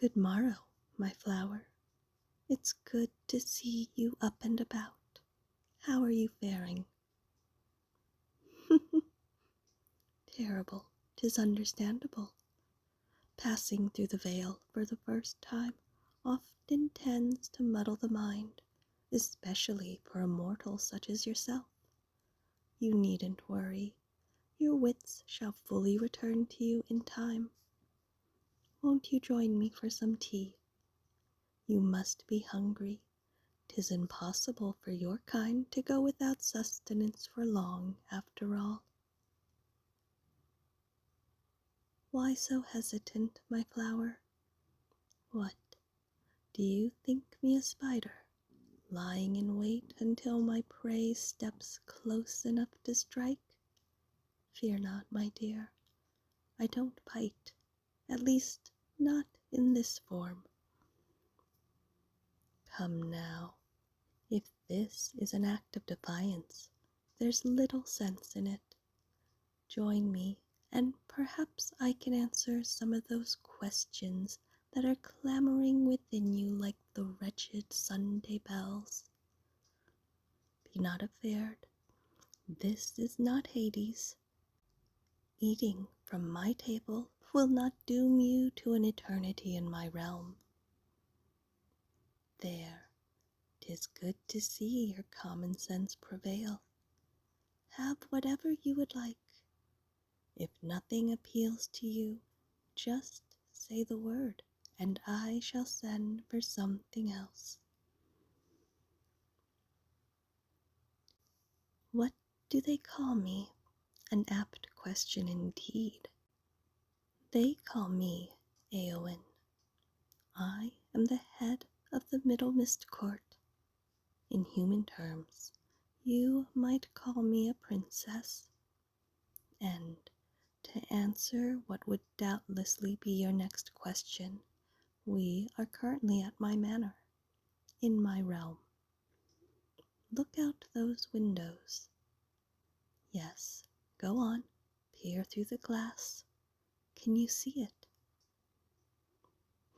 Good morrow, my flower. It's good to see you up and about. How are you faring? Terrible, 'tis understandable. Passing through the veil for the first time often tends to muddle the mind, especially for a mortal such as yourself. You needn't worry. Your wits shall fully return to you in time. Won't you join me for some tea? You must be hungry. 'Tis impossible for your kind to go without sustenance for long, after all. Why so hesitant, my flower? What, do you think me a spider, lying in wait until my prey steps close enough to strike? Fear not, my dear. I don't bite, at least not in this form. Come now, if this is an act of defiance, there's little sense in it. Join me, and perhaps I can answer some of those questions that are clamoring within you like the wretched Sunday bells. Be not afeard. This is not Hades. Eating from my table will not doom you to an eternity in my realm. There, 'tis good to see your common sense prevail. Have whatever you would like. If nothing appeals to you, just say the word, and I shall send for something else. What do they call me? An apt question indeed. They call me Eowyn. I am the head of the Middle Mist Court. In human terms, you might call me a princess. And to answer what would doubtlessly be your next question, we are currently at my manor, in my realm. Look out those windows. Yes, go on, peer through the glass. Can you see it?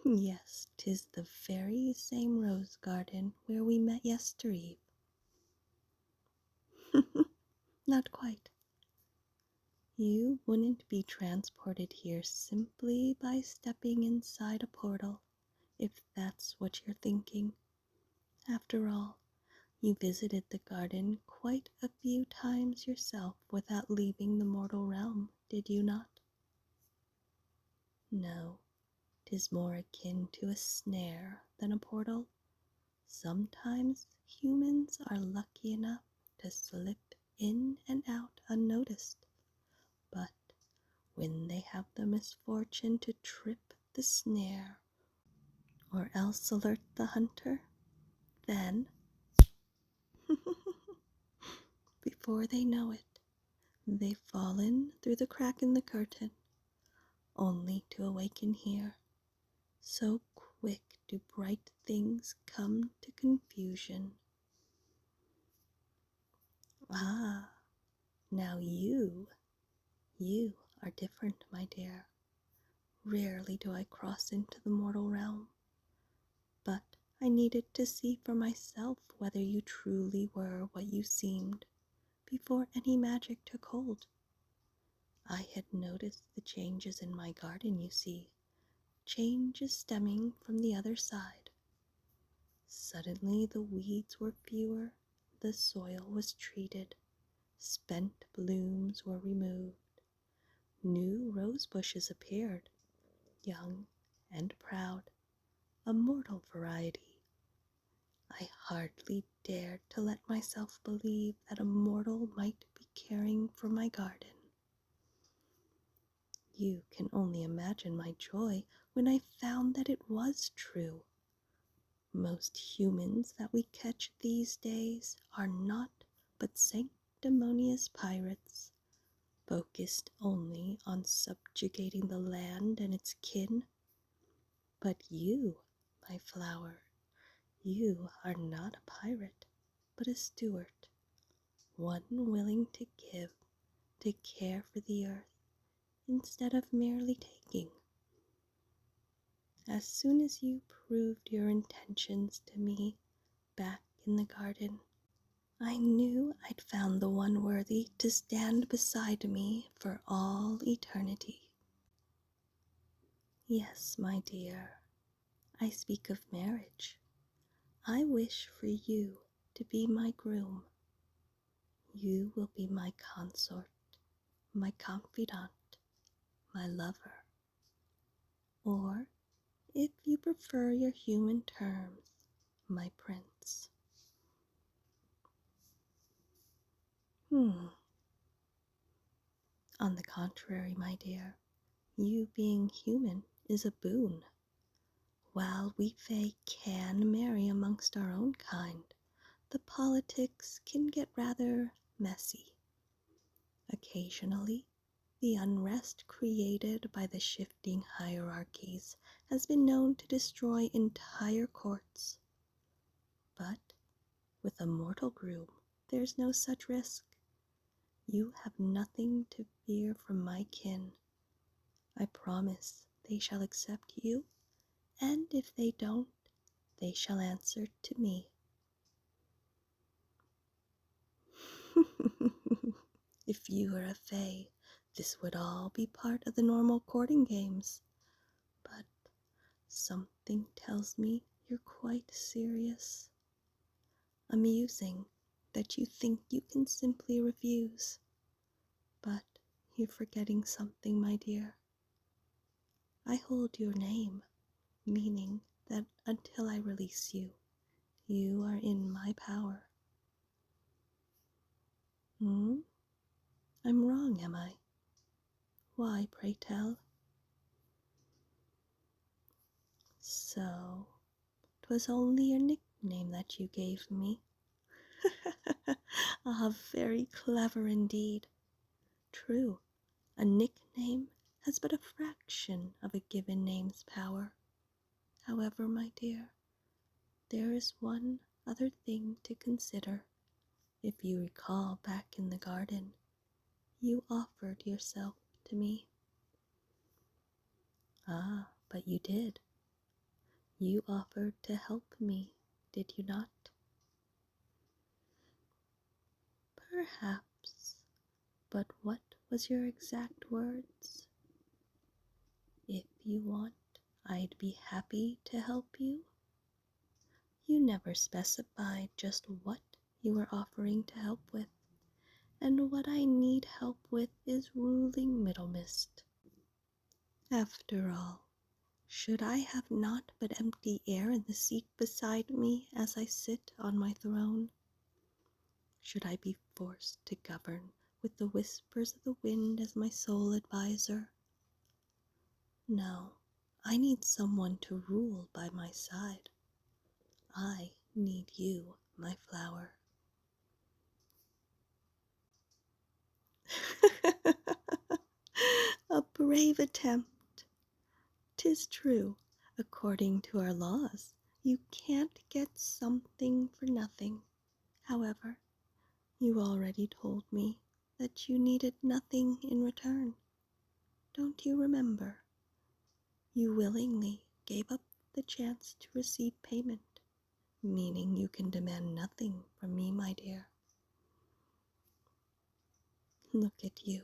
Yes, 'tis the very same rose garden where we met yestereve. Not quite. You wouldn't be transported here simply by stepping inside a portal, if that's what you're thinking. After all, you visited the garden quite a few times yourself without leaving the mortal realm, did you not? No, 'tis more akin to a snare than a portal. Sometimes humans are lucky enough to slip in and out unnoticed, but when they have the misfortune to trip the snare or else alert the hunter, then before they know it, they've fallen through the crack in the curtain, only to awaken here. So quick do bright things come to confusion. Ah, now you are different, my dear. Rarely do I cross into the mortal realm, but I needed to see for myself whether you truly were what you seemed before any magic took hold. I had noticed the changes in my garden, you see, changes stemming from the other side. Suddenly the weeds were fewer, the soil was treated, spent blooms were removed, new rose bushes appeared, young and proud, a mortal variety. I hardly dared to let myself believe that a mortal might be caring for my garden. You can only imagine my joy when I found that it was true. Most humans that we catch these days are not but sanctimonious pirates, focused only on subjugating the land and its kin. But you, my flower, you are not a pirate, but a steward, one willing to give, to care for the earth, instead of merely taking. as soon as you proved your intentions to me back in the garden, I knew I'd found the one worthy to stand beside me for all eternity. Yes, my dear, I speak of marriage. I wish for you to be my groom. You will be my consort, my confidant, my lover. Or, if you prefer your human terms, my prince. On the contrary, my dear, you being human is a boon. While we Fae can marry amongst our own kind, the politics can get rather messy. Occasionally, the unrest created by the shifting hierarchies has been known to destroy entire courts. But with a mortal groom, there's no such risk. You have nothing to fear from my kin. I promise they shall accept you, and if they don't, they shall answer to me. If you were a Fae, this would all be part of the normal courting games. But something tells me you're quite serious. Amusing that you think you can simply refuse. But you're forgetting something, my dear. I hold your name, meaning that until I release you, you are in my power. I'm wrong, am I? Why, pray tell? So, 'twas only your nickname that you gave me. Ah, very clever indeed. True, a nickname has but a fraction of a given name's power. However, my dear, there is one other thing to consider. If you recall back in the garden, you offered yourself to me. Ah, but you did. You offered to help me, did you not? Perhaps, but what was your exact words? If you want, I'd be happy to help you. You never specified just what you were offering to help with, and what I need help with is ruling Middle Mist. After all, should I have naught but empty air in the seat beside me as I sit on my throne? Should I be forced to govern with the whispers of the wind as my sole adviser? No, I need someone to rule by my side. I need you, my flower. A brave attempt. 'Tis true, according to our laws, you can't get something for nothing. However, you already told me that you needed nothing in return. Don't you remember? You willingly gave up the chance to receive payment, meaning you can demand nothing from me, my dear. Look at you.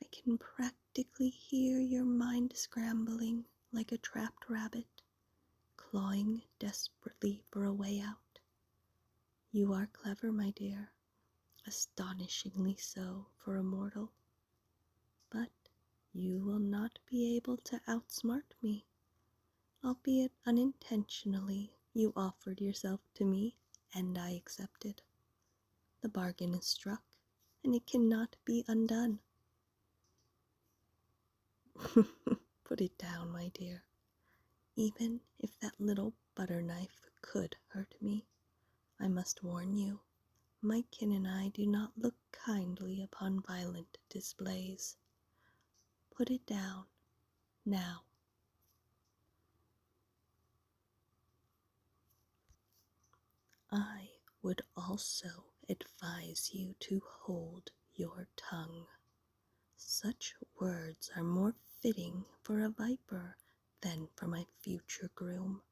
I can practically hear your mind scrambling like a trapped rabbit, clawing desperately for a way out. You are clever, my dear, astonishingly so for a mortal. But you will not be able to outsmart me. Albeit unintentionally, you offered yourself to me, and I accepted. The bargain is struck, and it cannot be undone. Put it down, my dear. Even if that little butter knife could hurt me, I must warn you, my kin and I do not look kindly upon violent displays. Put it down, now. I would also advise you to hold your tongue. Such words are more fitting for a viper then for my future groom.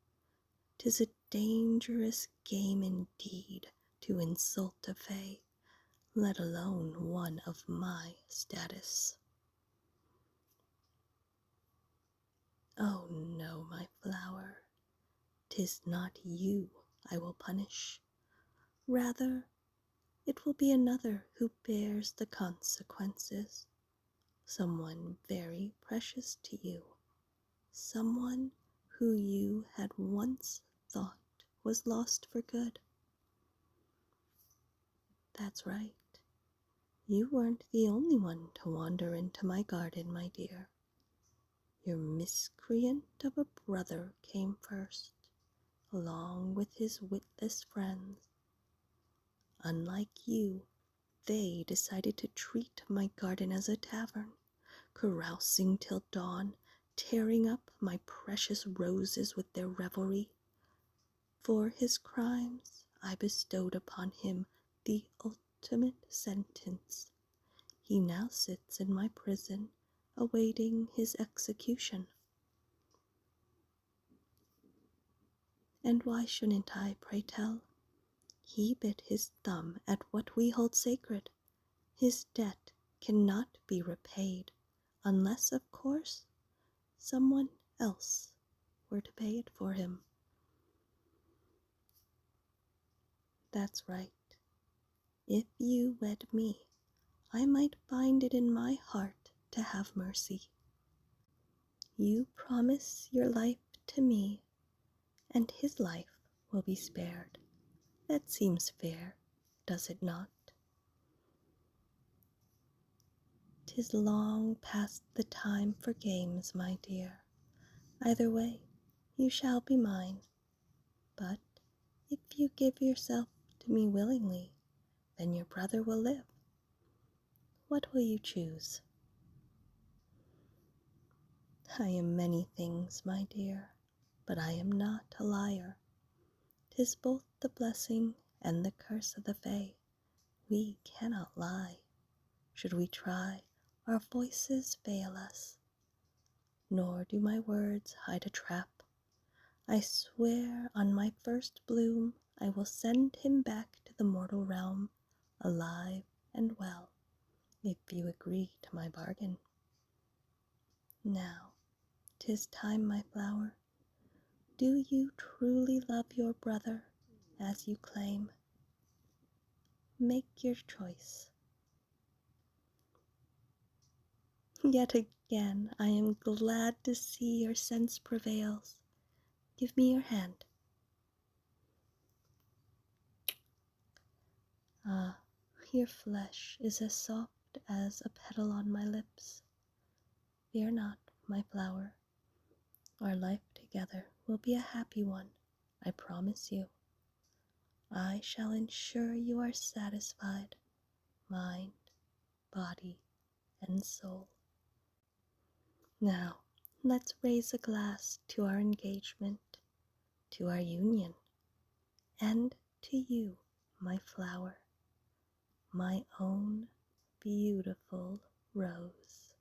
'Tis a dangerous game indeed to insult a fae, let alone one of my status. Oh no, my flower, 'tis not you I will punish. Rather, it will be another who bears the consequences. Someone very precious to you. Someone who you had once thought was lost for good. That's right. You weren't the only one to wander into my garden, my dear. Your miscreant of a brother came first, along with his witless friends. Unlike you, they decided to treat my garden as a tavern, carousing till dawn, tearing up my precious roses with their revelry. For his crimes, I bestowed upon him the ultimate sentence. He now sits in my prison, awaiting his execution. And why shouldn't I, pray tell? He bit his thumb at what we hold sacred. His debt cannot be repaid, unless, of course, someone else were to pay it for him. That's right. If you wed me, I might find it in my heart to have mercy. You promise your life to me, and his life will be spared. That seems fair, does it not? 'Tis long past the time for games, my dear. Either way, you shall be mine. But if you give yourself to me willingly, then your brother will live. What will you choose? I am many things, my dear, but I am not a liar. 'Tis both the blessing and the curse of the Fae. We cannot lie. Should we try, our voices fail us. Nor do my words hide a trap. I swear on my first bloom I will send him back to the mortal realm, alive and well, if you agree to my bargain. Now, 'tis time, my flower. Do you truly love your brother, as you claim? Make your choice. Yet again, I am glad to see your sense prevails. Give me your hand. Ah, your flesh is as soft as a petal on my lips. Fear not, my flower. Our life together will be a happy one, I promise you. I shall ensure you are satisfied, mind, body, and soul. Now, let's raise a glass to our engagement, to our union, and to you, my flower, my own beautiful rose.